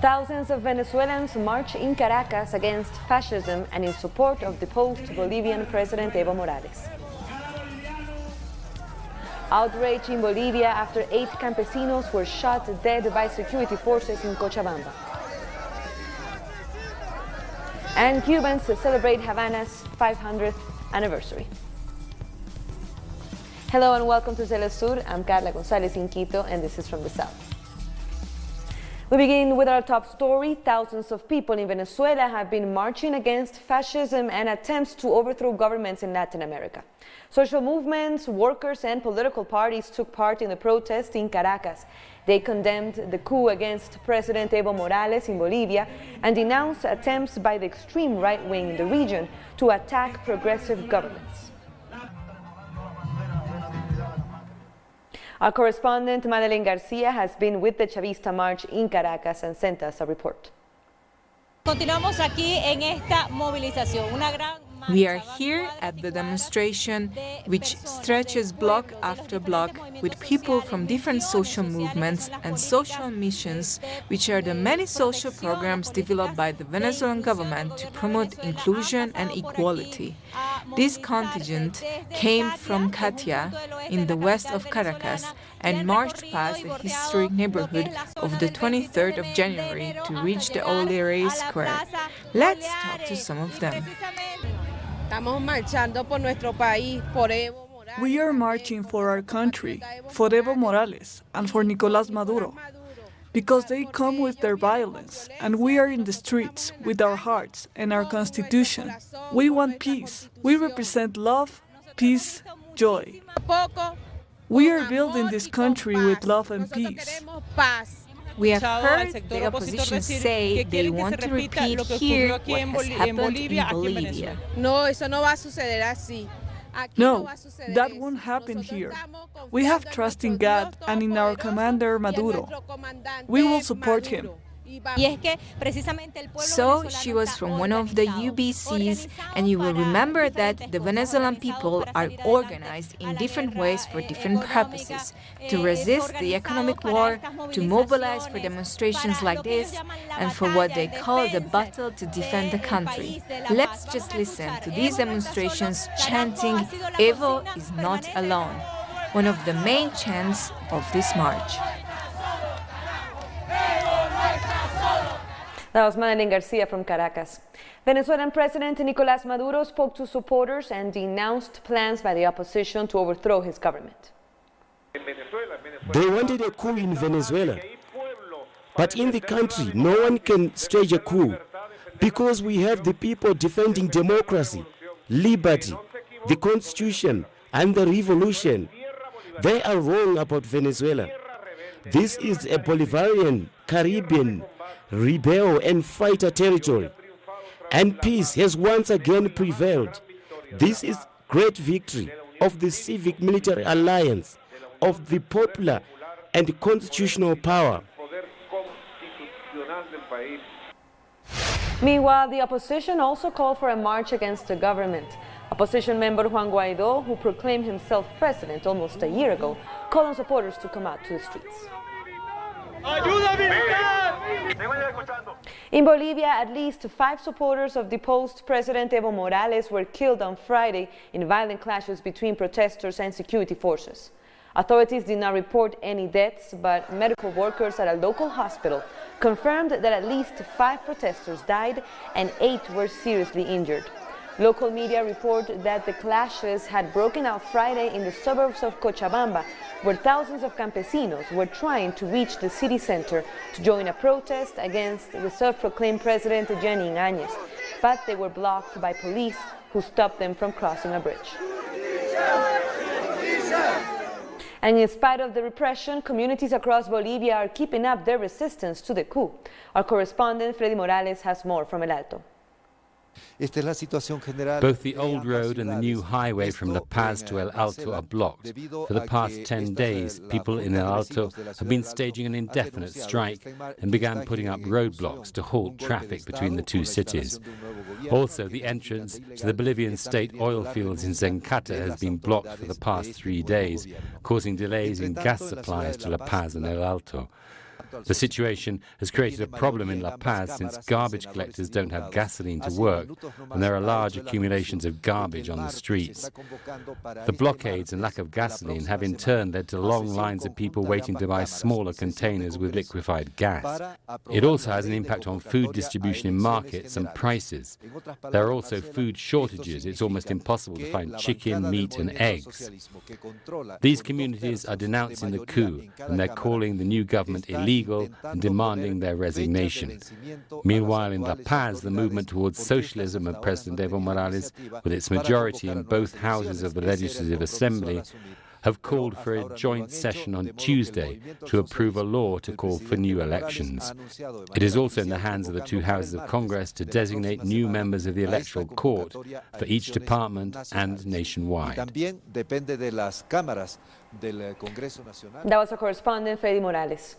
Thousands of Venezuelans march in Caracas against fascism and in support of deposed Bolivian President Evo Morales. Outrage in Bolivia after 8 campesinos were shot dead by security forces in Cochabamba. And Cubans celebrate Havana's 500th anniversary. Hello and welcome to Telesur. I'm Carla Gonzalez in Quito, and this is From the South. We begin with our top story. Thousands of people in Venezuela have been marching against fascism and attempts to overthrow governments in Latin America. Social movements, workers and political parties took part in the protest in Caracas. They condemned the coup against President Evo Morales in Bolivia and denounced attempts by the extreme right wing in the region to attack progressive governments. Our correspondent Madeleine Garcia has been with the Chavista March in Caracas and sent us a report. Continuamos aquí en esta movilización, una gran. We are here at the demonstration, which stretches block after block, with people from different social movements and social missions, which are the many social programs developed by the Venezuelan government to promote inclusion and equality. This contingent came from Katia, in the west of Caracas, and marched past the historic neighborhood of the 23rd of January to reach the Oliere Square. Let's talk to some of them. We are marching for our country, for Evo Morales and for Nicolás Maduro, because they come with their violence, and we are in the streets with our hearts and our constitution. We want peace. We represent love, peace, joy. We are building this country with love and peace. We have heard the opposition say they want to repeat here what has happened in Bolivia. No, that won't happen here. We have trust in God and in our commander Maduro. We will support him. So she was from one of the UBCs, and you will remember that the Venezuelan people are organized in different ways for different purposes: to resist the economic war, to mobilize for demonstrations like this, and for what they call the battle to defend the country. Let's just listen to these demonstrations chanting, "Evo is not alone," one of the main chants of this march. That was Madeleine Garcia from Caracas. Venezuelan President Nicolás Maduro spoke to supporters and denounced plans by the opposition to overthrow his government. They wanted a coup in Venezuela, but in the country no one can stage a coup because we have the people defending democracy, liberty, the constitution and the revolution. They are wrong about Venezuela. This is a Bolivarian, Caribbean, rebel and fighter territory, and peace has once again prevailed. This is great victory of the civic military alliance, of the popular and constitutional power. Meanwhile, the opposition also called for a march against the government. Opposition member Juan Guaidó, who proclaimed himself president almost a year ago, called on supporters to come out to the streets. In Bolivia, at least 5 supporters of deposed President Evo Morales were killed on Friday in violent clashes between protesters and security forces. Authorities did not report any deaths, but medical workers at a local hospital confirmed that at least 5 protesters died and 8 were seriously injured. Local media report that the clashes had broken out Friday in the suburbs of Cochabamba, where thousands of campesinos were trying to reach the city center to join a protest against the self-proclaimed president Jeanine Áñez, but they were blocked by police who stopped them from crossing a bridge. And in spite of the repression, communities across Bolivia are keeping up their resistance to the coup. Our correspondent Freddy Morales has more from El Alto. Both the old road and the new highway from La Paz to El Alto are blocked. For the past 10 days, people in El Alto have been staging an indefinite strike and began putting up roadblocks to halt traffic between the two cities. Also, the entrance to the Bolivian state oil fields in Zencata has been blocked for the past 3 days, causing delays in gas supplies to La Paz and El Alto. The situation has created a problem in La Paz since garbage collectors don't have gasoline to work and there are large accumulations of garbage on the streets. The blockades and lack of gasoline have in turn led to long lines of people waiting to buy smaller containers with liquefied gas. It also has an impact on food distribution in markets and prices. There are also food shortages. It's almost impossible to find chicken, meat and eggs. These communities are denouncing the coup and they're calling the new government illegal and demanding their resignation. Meanwhile, in La Paz, the movement towards socialism of President Evo Morales, with its majority in both houses of the Legislative Assembly, have called for a joint session on Tuesday to approve a law to call for new elections. It is also in the hands of the two houses of Congress to designate new members of the Electoral Court for each department and nationwide. That was our correspondent, Freddy Morales.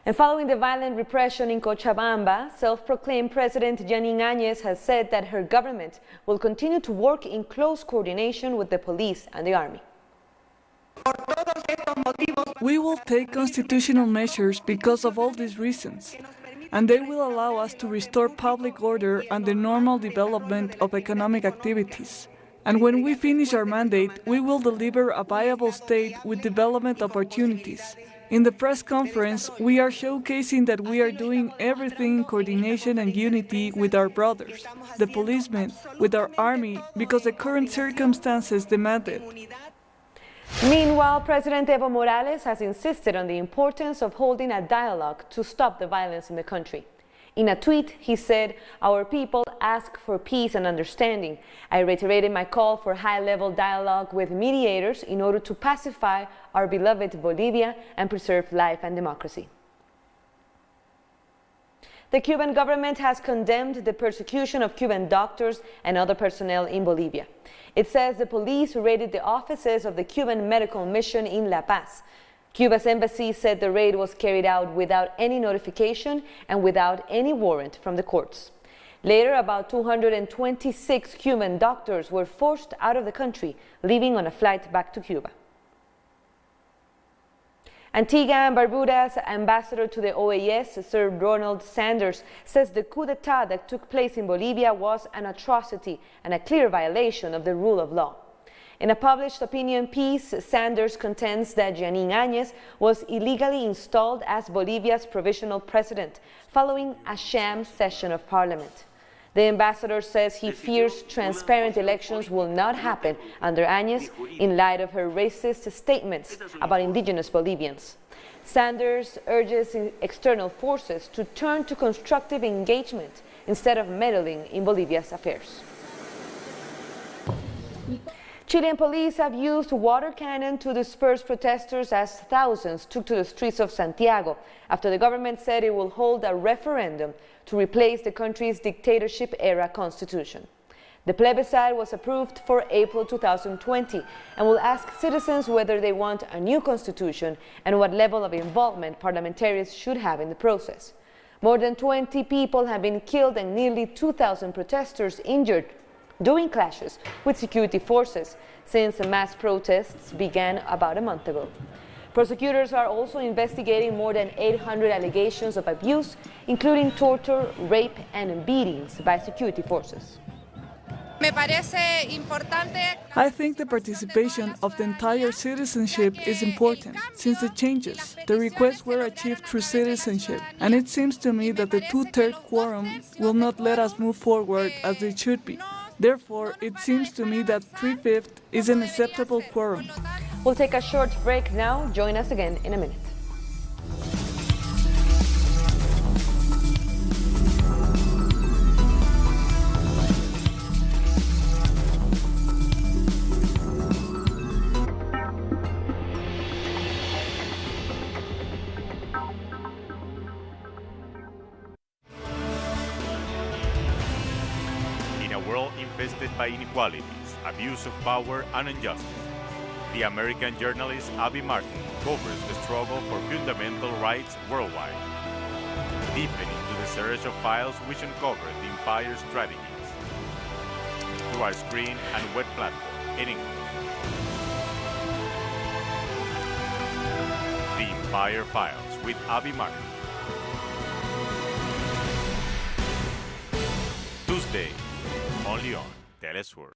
And following the violent repression in Cochabamba, self-proclaimed President Jeanine Áñez has said that her government will continue to work in close coordination with the police and the army. We will take constitutional measures because of all these reasons, and they will allow us to restore public order and the normal development of economic activities. And when we finish our mandate, we will deliver a viable state with development opportunities. In the press conference, we are showcasing that we are doing everything in coordination and unity with our brothers, the policemen, with our army, because the current circumstances demand it. Meanwhile, President Evo Morales has insisted on the importance of holding a dialogue to stop the violence in the country. In a tweet, he said, "Our people ask for peace and understanding. I reiterated my call for high-level dialogue with mediators in order to pacify our beloved Bolivia and preserve life and democracy." The Cuban government has condemned the persecution of Cuban doctors and other personnel in Bolivia. It says the police raided the offices of the Cuban medical mission in La Paz. Cuba's embassy said the raid was carried out without any notification and without any warrant from the courts. Later, about 226 Cuban doctors were forced out of the country, leaving on a flight back to Cuba. Antigua and Barbuda's ambassador to the OAS, Sir Ronald Sanders, says the coup d'etat that took place in Bolivia was an atrocity and a clear violation of the rule of law. In a published opinion piece, Sanders contends that Jeanine Áñez was illegally installed as Bolivia's provisional president following a sham session of parliament. The ambassador says he fears transparent elections will not happen under Áñez in light of her racist statements about indigenous Bolivians. Sanders urges external forces to turn to constructive engagement instead of meddling in Bolivia's affairs. Chilean police have used water cannon to disperse protesters as thousands took to the streets of Santiago after the government said it will hold a referendum to replace the country's dictatorship-era constitution. The plebiscite was approved for April 2020 and will ask citizens whether they want a new constitution and what level of involvement parliamentarians should have in the process. More than 20 people have been killed and nearly 2,000 protesters injured during clashes with security forces since mass protests began about a month ago. Prosecutors are also investigating more than 800 allegations of abuse, including torture, rape, and beatings by security forces. I think the participation of the entire citizenship is important. Since the changes, the requests were achieved through citizenship, and it seems to me that the two-thirds quorum will not let us move forward as it should be. Therefore, it seems to me that 3/5 is an acceptable quorum. We'll take a short break now. Join us again in a minute. Infested by inequalities, abuse of power, and injustice, the American journalist Abby Martin covers the struggle for fundamental rights worldwide, deepening into the search of files which uncover the empire's strategies through our screen and web platform in English. The Empire Files with Abby Martin, Day, only on Telesur.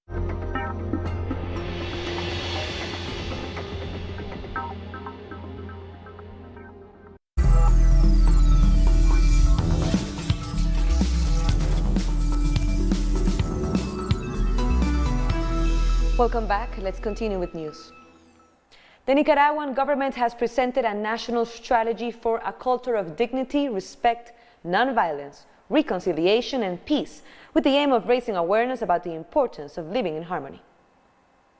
Welcome back. Let's continue with news. The Nicaraguan government has presented a national strategy for a culture of dignity, respect, nonviolence, reconciliation, and peace, with the aim of raising awareness about the importance of living in harmony.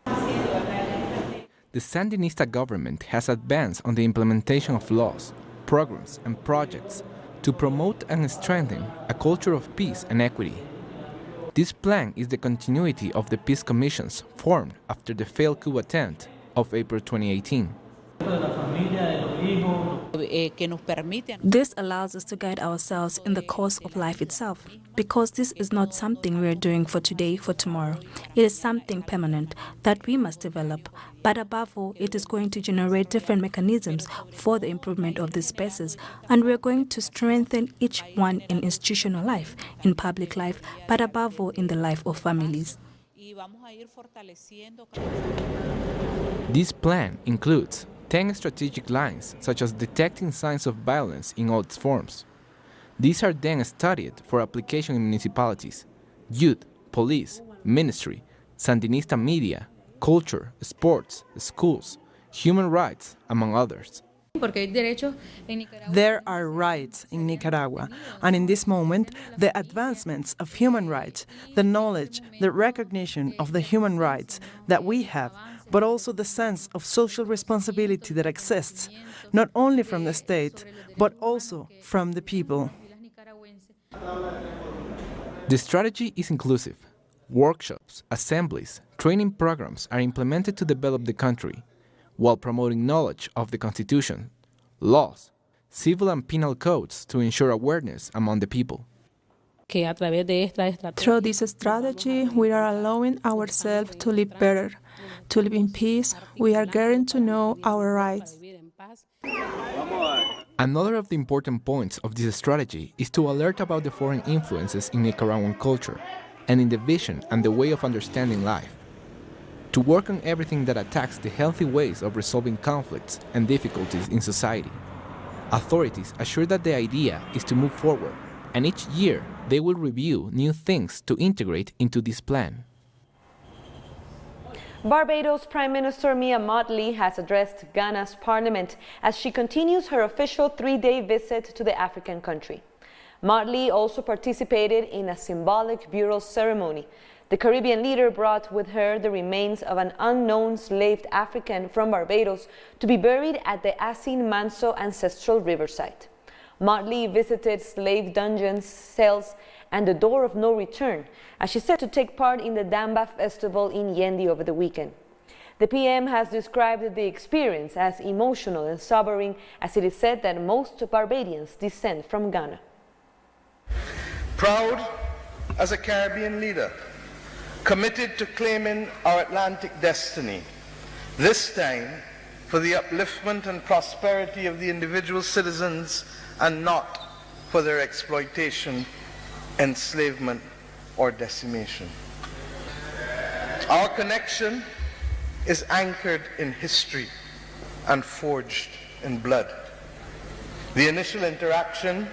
The Sandinista government has advanced on the implementation of laws, programs, and projects to promote and strengthen a culture of peace and equity. This plan is the continuity of the peace commissions formed after the failed coup attempt of April 2018. This allows us to guide ourselves in the course of life itself, because this is not something we are doing for today, for tomorrow. It is something permanent that we must develop, but above all, it is going to generate different mechanisms for the improvement of these spaces, and we are going to strengthen each one in institutional life, in public life, but above all, in the life of families. This plan includes 10 strategic lines, such as detecting signs of violence in all its forms. These are then studied for application in municipalities, youth, police, ministry, Sandinista media, culture, sports, schools, human rights, among others. There are rights in Nicaragua, and in this moment, the advancements of human rights, the knowledge, the recognition of the human rights that we have, but also the sense of social responsibility that exists, not only from the state, but also from the people. The strategy is inclusive. Workshops, assemblies, training programs are implemented to develop the country, while promoting knowledge of the Constitution, laws, civil and penal codes to ensure awareness among the people. Through this strategy, we are allowing ourselves to live better, to live in peace. We are getting to know our rights. Another of the important points of this strategy is to alert about the foreign influences in Nicaraguan culture and in the vision and the way of understanding life. To work on everything that attacks the healthy ways of resolving conflicts and difficulties in society. Authorities assure that the idea is to move forward, and each year they will review new things to integrate into this plan. Barbados Prime Minister Mia Mottley has addressed Ghana's parliament as she continues her official 3-day visit to the African country. Mottley also participated in a symbolic burial ceremony. The Caribbean leader brought with her the remains of an unknown enslaved African from Barbados to be buried at the Asin Manso ancestral riverside. Mottley visited slave dungeons, cells, and the door of no return, as she said to take part in the Damba festival in Yendi over the weekend. The PM has described the experience as emotional and sobering, as it is said that most Barbadians descend from Ghana. Proud as a Caribbean leader, committed to claiming our Atlantic destiny, this time for the upliftment and prosperity of the individual citizens and not for their exploitation, enslavement, or decimation. Our connection is anchored in history and forged in blood. The initial interaction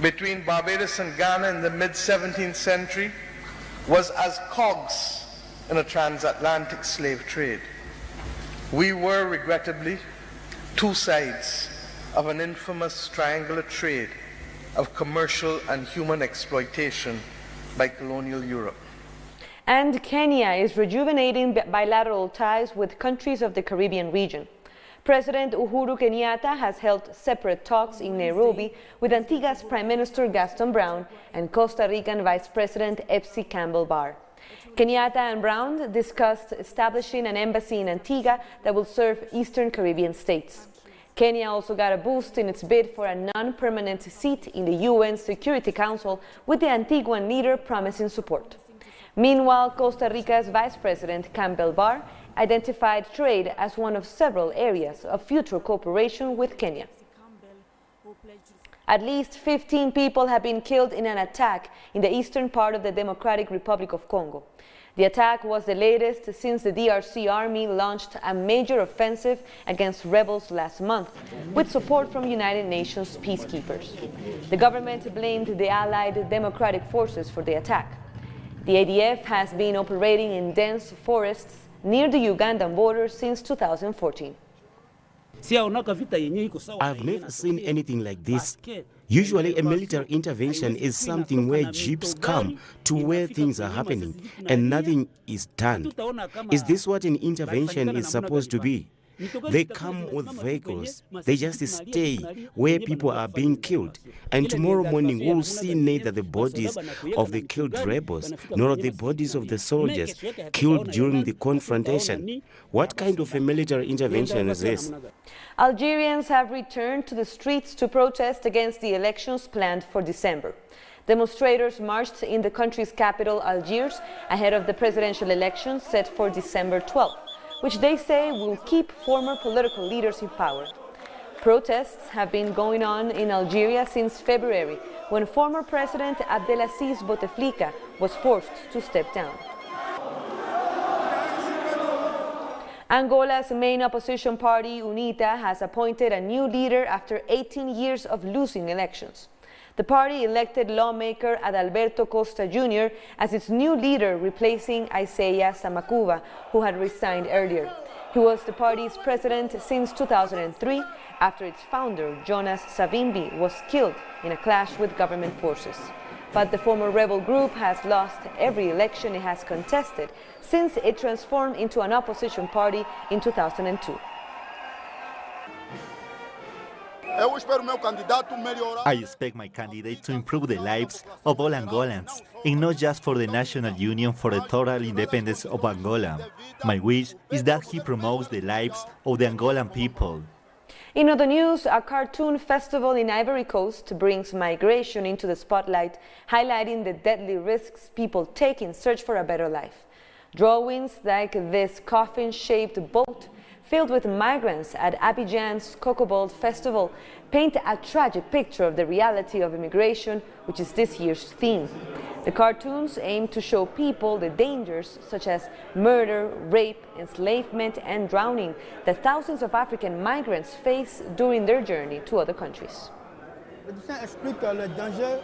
between Barbados and Ghana in the mid-17th century was as cogs in a transatlantic slave trade. We were, regrettably, two sides of an infamous triangular trade of commercial and human exploitation by colonial Europe. And Kenya is rejuvenating bilateral ties with countries of the Caribbean region. President Uhuru Kenyatta has held separate talks in Nairobi with Antigua's Prime Minister Gaston Brown and Costa Rican Vice President Epsi Campbell-Barr. Kenyatta and Brown discussed establishing an embassy in Antigua that will serve Eastern Caribbean states. Kenya also got a boost in its bid for a non-permanent seat in the UN Security Council, with the Antiguan leader promising support. Meanwhile, Costa Rica's Vice President Campbell-Barr identified trade as one of several areas of future cooperation with Kenya. At least 15 people have been killed in an attack in the eastern part of the Democratic Republic of Congo. The attack was the latest since the DRC army launched a major offensive against rebels last month, with support from United Nations peacekeepers. The government blamed the allied democratic forces for the attack. The ADF has been operating in dense forests near the Ugandan border since 2014. I've never seen anything like this. Usually a military intervention is something where jeeps come to where things are happening and nothing is done. Is this what an intervention is supposed to be? They come with vehicles, they just stay where people are being killed, and tomorrow morning we'll see neither the bodies of the killed rebels nor the bodies of the soldiers killed during the confrontation. What kind of a military intervention is this? Algerians have returned to the streets to protest against the elections planned for December. Demonstrators marched in the country's capital, Algiers, ahead of the presidential elections set for December 12th, which they say will keep former political leaders in power. Protests have been going on in Algeria since February, when former President Abdelaziz Bouteflika was forced to step down. Angola's main opposition party, UNITA, has appointed a new leader after 18 years of losing elections. The party elected lawmaker Adalberto Costa Jr. as its new leader, replacing Isaiah Samakuba, who had resigned earlier. He was the party's president since 2003, after its founder, Jonas Savimbi, was killed in a clash with government forces. But the former rebel group has lost every election it has contested since it transformed into an opposition party in 2002. I expect my candidate to improve the lives of all Angolans, and not just for the National Union for the total independence of Angola. My wish is that he promotes the lives of the Angolan people. In other news, a cartoon festival in Ivory Coast brings migration into the spotlight, highlighting the deadly risks people take in search for a better life. Drawings like this coffin-shaped boat filled with migrants at Abidjan's Cocobald Festival paint a tragic picture of the reality of immigration, which is this year's theme. The cartoons aim to show people the dangers such as murder, rape, enslavement and drowning that thousands of African migrants face during their journey to other countries.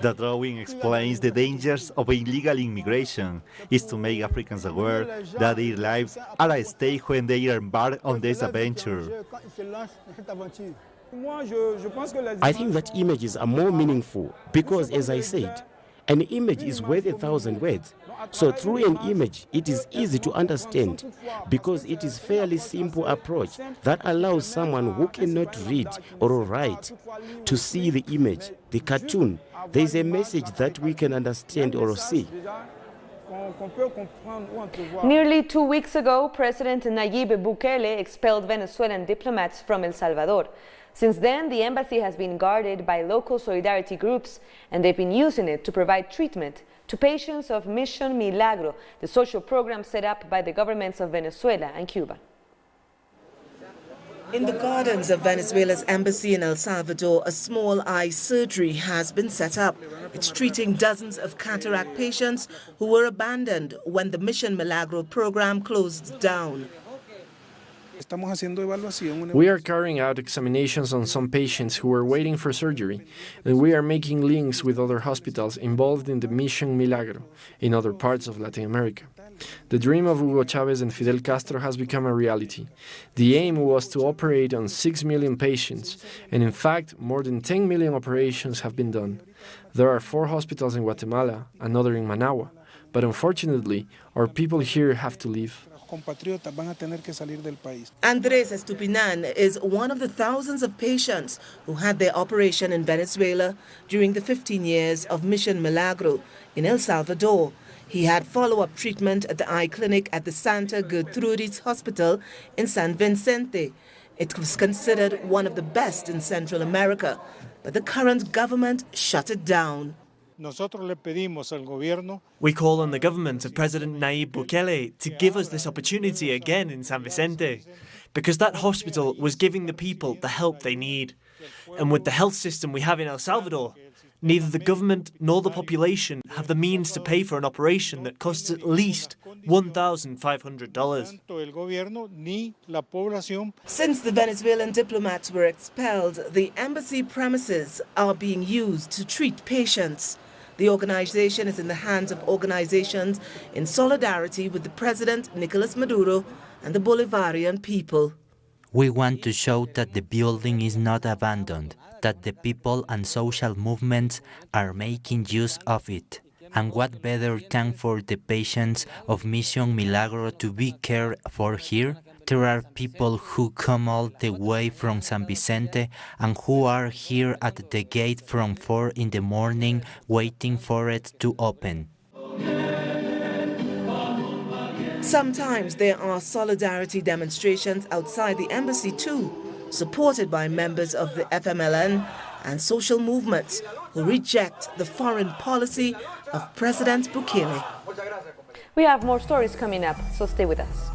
The drawing explains the dangers of illegal immigration, is to make Africans aware that their lives are at stake when they embark on this adventure. I think that images are more meaningful because, as I said, an image is worth 1,000 words. So through an image, it is easy to understand because it is a fairly simple approach that allows someone who cannot read or write to see the image, the cartoon. There is a message that we can understand or see. Nearly 2 weeks ago, President Nayib Bukele expelled Venezuelan diplomats from El Salvador. Since then, the embassy has been guarded by local solidarity groups, and they've been using it to provide treatment to patients of Mission Milagro, the social program set up by the governments of Venezuela and Cuba. In the gardens of Venezuela's embassy in El Salvador, a small eye surgery has been set up. It's treating dozens of cataract patients who were abandoned when the Mission Milagro program closed down. We are carrying out examinations on some patients who are waiting for surgery, and we are making links with other hospitals involved in the Mission Milagro in other parts of Latin America. The dream of Hugo Chavez and Fidel Castro has become a reality. The aim was to operate on 6 million patients, and in fact, more than 10 million operations have been done. There are 4 hospitals in Guatemala, another in Managua, but unfortunately, our people here have to leave. Andres Estupinan is one of the thousands of patients who had their operation in Venezuela during the 15 years of Mission Milagro in El Salvador. He had follow-up treatment at the eye clinic at the Santa Gertrudis Hospital in San Vicente. It was considered one of the best in Central America, but the current government shut it down. We call on the government of President Nayib Bukele to give us this opportunity again in San Vicente, because that hospital was giving the people the help they need. And with the health system we have in El Salvador, neither the government nor the population have the means to pay for an operation that costs at least $1,500. Since the Venezuelan diplomats were expelled, the embassy premises are being used to treat patients. The organization is in the hands of organizations in solidarity with the President Nicolas Maduro and the Bolivarian people. We want to show that the building is not abandoned, that the people and social movements are making use of it. And what better time for the patients of Mission Milagro to be cared for here? There are people who come all the way from San Vicente and who are here at the gate from 4 in the morning waiting for it to open. Sometimes there are solidarity demonstrations outside the embassy too, supported by members of the FMLN and social movements who reject the foreign policy of President Bukele. We have more stories coming up, so stay with us.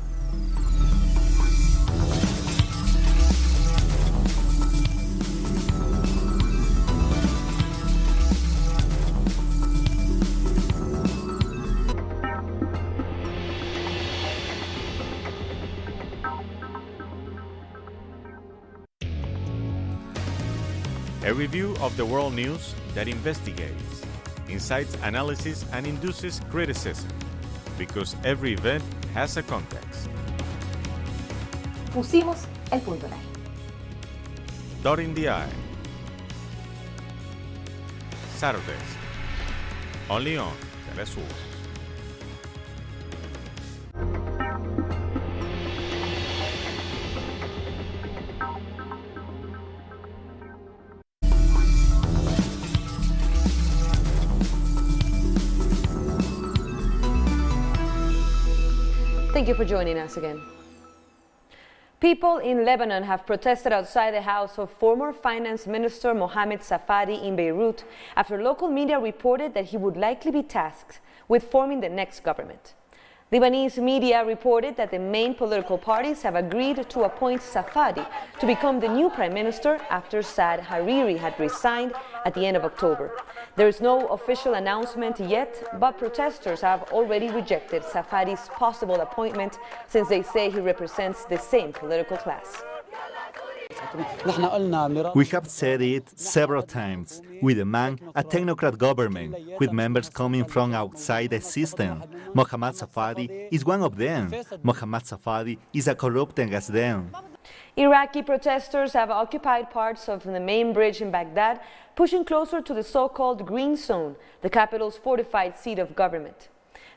A review of the world news that investigates, incites analysis and induces criticism, because every event has a context. Pusimos el punto en la I. Dotting the I. Saturdays, only on Telesur. Thank you for joining us again. People in Lebanon have protested outside the house of former Finance Minister Mohamed Safadi in Beirut after local media reported that he would likely be tasked with forming the next government. Lebanese media reported that the main political parties have agreed to appoint Safadi to become the new prime minister after Saad Hariri had resigned at the end of October. There is no official announcement yet, but protesters have already rejected Safadi's possible appointment since they say he represents the same political class. We have said it several times. We demand a technocrat government with members coming from outside the system. Mohamed Safadi is one of them. Mohamed Safadi is a corrupt against them. Iraqi protesters have occupied parts of the main bridge in Baghdad, pushing closer to the so-called Green Zone, the capital's fortified seat of government.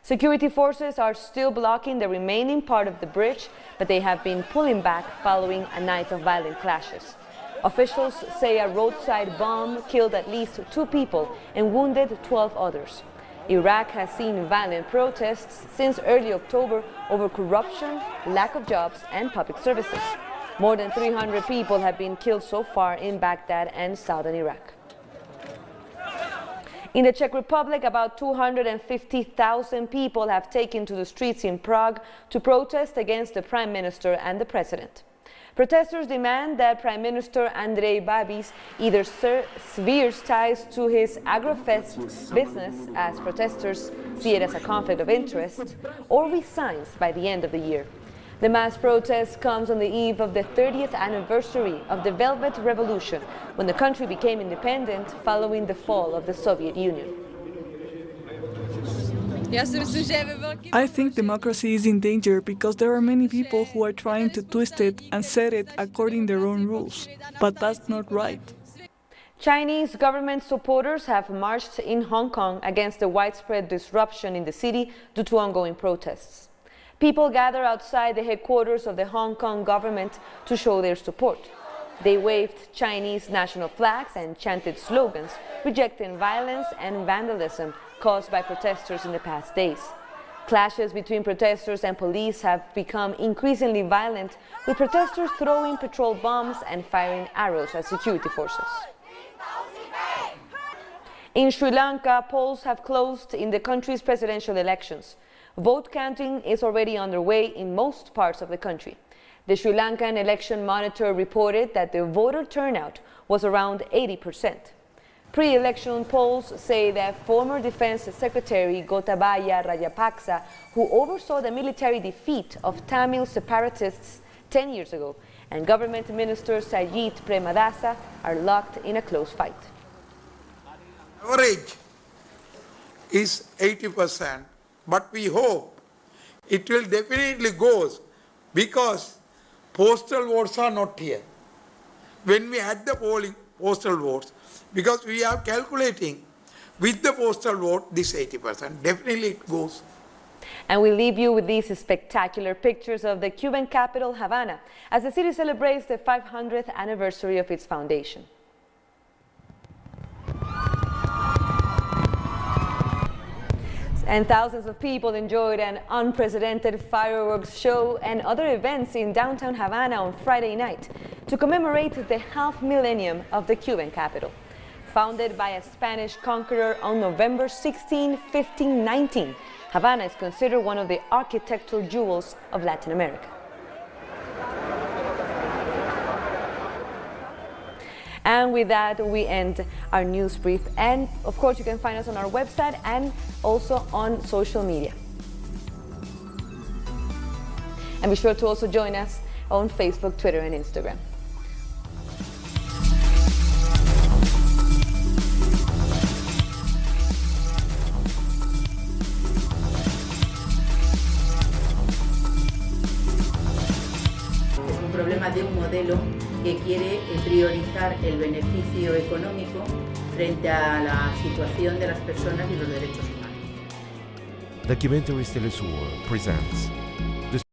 Security forces are still blocking the remaining part of the bridge, but they have been pulling back following a night of violent clashes. Officials say a roadside bomb killed at least 2 people and wounded 12 others. Iraq has seen violent protests since early October over corruption, lack of jobs, and public services. More than 300 people have been killed so far in Baghdad and southern Iraq. In the Czech Republic, about 250,000 people have taken to the streets in Prague to protest against the Prime Minister and the President. Protesters demand that Prime Minister Andrej Babiš either severes ties to his Agrofest business, as protesters see it as a conflict of interest, or resigns by the end of the year. The mass protest comes on the eve of the 30th anniversary of the Velvet Revolution, when the country became independent following the fall of the Soviet Union. I think democracy is in danger because there are many people who are trying to twist it and set it according to their own rules. But that's not right. Chinese government supporters have marched in Hong Kong against the widespread disruption in the city due to ongoing protests. People gather outside the headquarters of the Hong Kong government to show their support. They waved Chinese national flags and chanted slogans rejecting violence and vandalism caused by protesters in the past days. Clashes between protesters and police have become increasingly violent, with protesters throwing petrol bombs and firing arrows at security forces. In Sri Lanka, polls have closed in the country's presidential elections. Vote counting is already underway in most parts of the country. The Sri Lankan election monitor reported that the voter turnout was around 80%. Pre-election polls say that former Defense Secretary Gotabaya Rajapaksa, who oversaw the military defeat of Tamil separatists 10 years ago, and Government Minister Sajid Premadasa are locked in a close fight. Average is 80%, but we hope it will definitely go because postal votes are not here. When we had the polling postal votes, because we are calculating with the postal vote this 80%, definitely it goes. And we leave you with these spectacular pictures of the Cuban capital, Havana, as the city celebrates the 500th anniversary of its foundation. And thousands of people enjoyed an unprecedented fireworks show and other events in downtown Havana on Friday night to commemorate the half millennium of the Cuban capital. Founded by a Spanish conqueror on November 16, 1519, Havana is considered one of the architectural jewels of Latin America. And with that, we end our news brief. And of course, you can find us on our website and also on social media. And be sure to also join us on Facebook, Twitter, and Instagram. Es un problema de un modelo que quiere priorizar el beneficio económico frente a la situación de las personas y los derechos humanos. Documentary Telesur presents